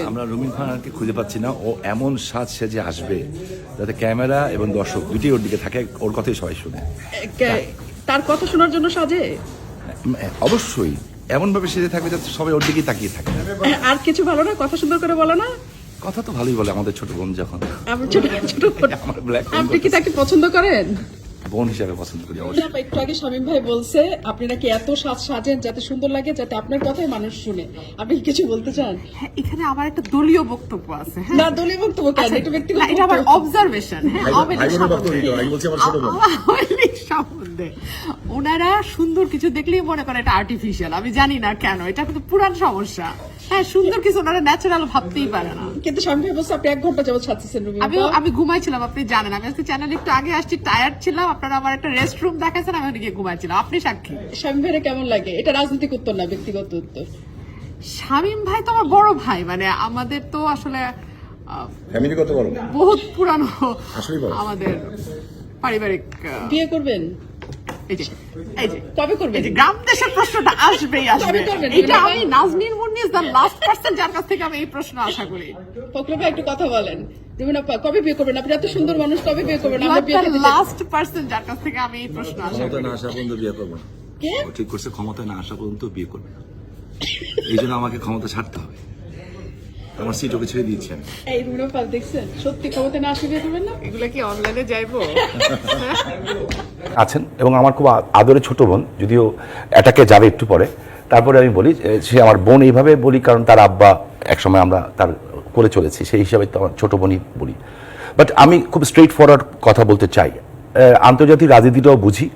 আমরা রুমিন ফারহানকে খুঁজে পাচ্ছি না। ও এমন সাজ সেজে আসবে যাতে ক্যামেরা এবং দর্শক দুটি ওর দিকে থাকে, ওর কথাই সবাই শুনে। তার কথা শোনার জন্য সাজে? অবশ্যই এমন ভাবে সেজে থাকবে যাতে সবাই ওর দিকেই তাকিয়ে থাকে। আর কিছু ভালো না? কথা সুন্দর করে বলে না? কথা তো ভালোই বলে আমাদের ছোট বোন যখন। আপনি কি তাকে পছন্দ করেন? বোন হিসাবে পছন্দ করি অবশ্যই। একটু আগে শামীম ভাই বলছে আপনি নাকি এত সাজেন যাতে সুন্দর লাগে, যাতে আপনার কথাই মানুষ শুনে। আপনি কি কিছু বলতে চান? হ্যাঁ, এখানে আমার একটা দলীয় বক্তব্য আছে। হ্যাঁ, না, দলীয় বক্তব্য কেন? এটা ব্যক্তিগত, এটা আমার অবজারভেশন। সম্বন্ধে ওনারা সুন্দর কিছু দেখলেই মনে করে এটা আর্টিফিশিয়াল। আমি জানি না কেন, এটা কিন্তু পুরান সমস্যা। হ্যাঁ, সুন্দর কিছু ওনারা ন্যাচারাল ভাবতেই পারে না। কিন্তু শামীম ভাই বলছে আপনি 1 ঘন্টা যাবত সাজতেছেন। আমি ঘুমাইছিলাম, আপনি জানেন। আমি আজকে চ্যানেলে একটু আগে আসছি, টায়ার্ড ছিলাম। আপনারা আমার একটা রেস্ট রুম দেখাচ্ছেন, আমি ওদিকে ঘুমাইছিলাম। আপনি সাক্ষী। শামীম ভাইয়ের কেমন লাগে? এটা রাজনৈতিক উত্তর না, ব্যক্তিগত উত্তর। শামীম ভাই তো আমার বড় ভাই, মানে আমাদের তো আসলে ফ্যামিলি কত বড়, বহুত পুরানো আসলেই বড় আমাদের পারিবারিক। বিয়ে করবেন? এই যে কবে করবেন? এই যে গ্রাম দেশের প্রশ্নটা আসবেই আসবে। এটা আমি Nazneen Munni is the last person যার কাছ থেকে আমি এই প্রশ্ন আশা করি। ফখরুল ভাই একটু কথা বলেন। রুমিন আপা কবে বিয়ে করবেন? আপনি এত সুন্দর মানুষ, কবে বিয়ে করবেন? আমরা বিয়ে করতে চাই। লাস্ট পারসন যার কাছ থেকে আমি এই প্রশ্ন আশা করি। ক্ষমতায় না আসা পর্যন্ত বিয়ে করব না। কে ও ঠিক করছে ক্ষমতায় না আসা পর্যন্ত বিয়ে করবে না। এইজন্য আমাকে ক্ষমতা ছাড়তে হবে। আমার সিট ওকে ছেড়ে দিয়েছেন। এই রুমিন আপা দেখছেন, সত্যি ক্ষমতায় না আসলে বিয়ে করবেন না? এগুলা কি অনলাইনে যাইবো? আছেন এবং আমার খুব আদরের ছোট বোন, যদিও এটাকে যাবে একটু পরে। তারপরে আমি বলি সে আমার বোন এইভাবে বলি কারণ তার আব্বা একসময় আমরা তার করে চলেছি, সেই হিসাবে তো আমার ছোট বোনই বলি। বাট আমি খুব স্ট্রেট ফরওয়ার্ড কথা বলতে চাই। আন্তর্জাতিক রাজনীতিটাও বুঝি।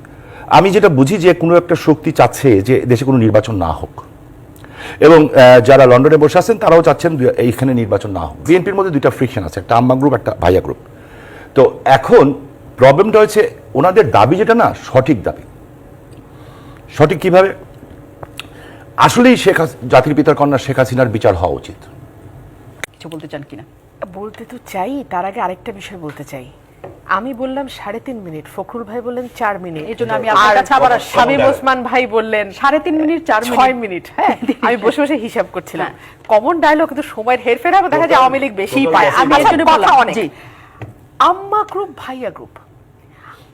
আমি যেটা বুঝি যে কোনো একটা শক্তি চাচ্ছে যে দেশে কোনো নির্বাচন না হোক, এবং যারা লন্ডনে বসে আছেন তারাও চাচ্ছেন এইখানে নির্বাচন না হোক। বিএনপির মধ্যে দুইটা ফ্রিকশন আছে, একটা আম্মা গ্রুপ, একটা ভাইয়া গ্রুপ। তো এখন প্রবলেমটা হচ্ছে ওনাদের দাবি যেটা না সঠিক দাবি। সঠিক কিভাবে? আসলেই জাতির পিতার কন্যা শেখ হাসিনার বিচার হওয়া উচিত। কিছু বলতে চান কিনা? বলতে তো চাই, তার আগে আরেকটা বিষয় বলতে চাই। আমি বললাম 3.5 মিনিট, ফখরুল ভাই বললেন 4 মিনিট, এই জন্য আমি আপনার কাছে আবার শামীম ওসমান ভাই বললেন 3.5 মিনিট 6 মিনিট। হ্যাঁ, আমি বসে বসে হিসাব করছিলাম। কমন ডায়লগ, কিন্তু সময়ের হেরফের হবে, দেখা যায় আওয়ামী লীগ বেশিই পায়। আমি এর জন্য কথা অনেক। আম্মা গ্রুপ, ভাইয়া গ্রুপ,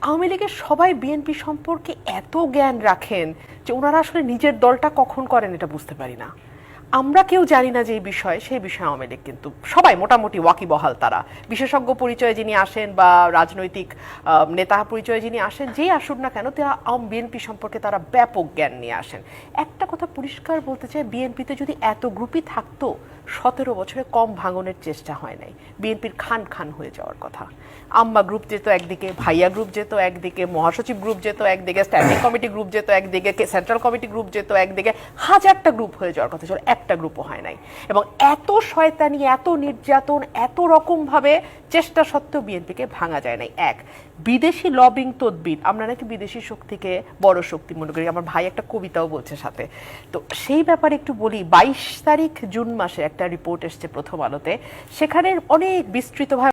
আওয়ামী লীগের সবাই বিএনপি সম্পর্কে এত জ্ঞান রাখেন যে ওনারা আসলে নিজের দলটা কখন করেন এটা বুঝতে পারি না। আমরা কেউ জানি না যে এই বিষয়ে, সেই বিষয়ে আওয়ামী লীগ কিন্তু সবাই মোটামুটি ওয়াকিবহাল। তারা বিশেষজ্ঞ পরিচয়ে যিনি আসেন বা রাজনৈতিক নেতা পরিচয়ে যিনি আসেন, যেই আসুন না কেন, তারা বিএনপি সম্পর্কে তারা ব্যাপক জ্ঞান নিয়ে আসেন। একটা কথা পরিষ্কার বলতে চাই, বিএনপিতে যদি এত গ্রুপই থাকতো 17 বছরে কম ভাঙনের চেষ্টা হয় নাই। বিএনপির খান খান হয়ে যাওয়ার কথা। আম্মা গ্রুপ যেত একদিকে, ভাইয়া গ্রুপ যেত একদিকে, মহাসচিব গ্রুপ যেত একদিকে, স্ট্যান্ডিং কমিটি গ্রুপ যেত একদিকে, সেন্ট্রাল কমিটি গ্রুপ যেত একদিকে, হাজারটা গ্রুপ হয়ে যাওয়ার কথা ছিল, একটা গ্রুপও হয় নাই। এবং এত শয়তানি, এত নির্যাতন, এত রকম ভাবে চেষ্টা সত্ত্বেও বিএনপিকে ভাঙা যায় নাই। এক, বিদেশি লবিং তদবির, আমরা নাকি বিদেশি শক্তিকে বড় শক্তি মনে করি। আমার ভাই একটা কবিতাও বলছে সাথে। তো সেই ব্যাপারে একটু বলি। 22 তারিখ জুন মাসে একটা রিপোর্ট এসছে প্রথম আলোতে, সেখানে অনেক বিস্তৃতভাবে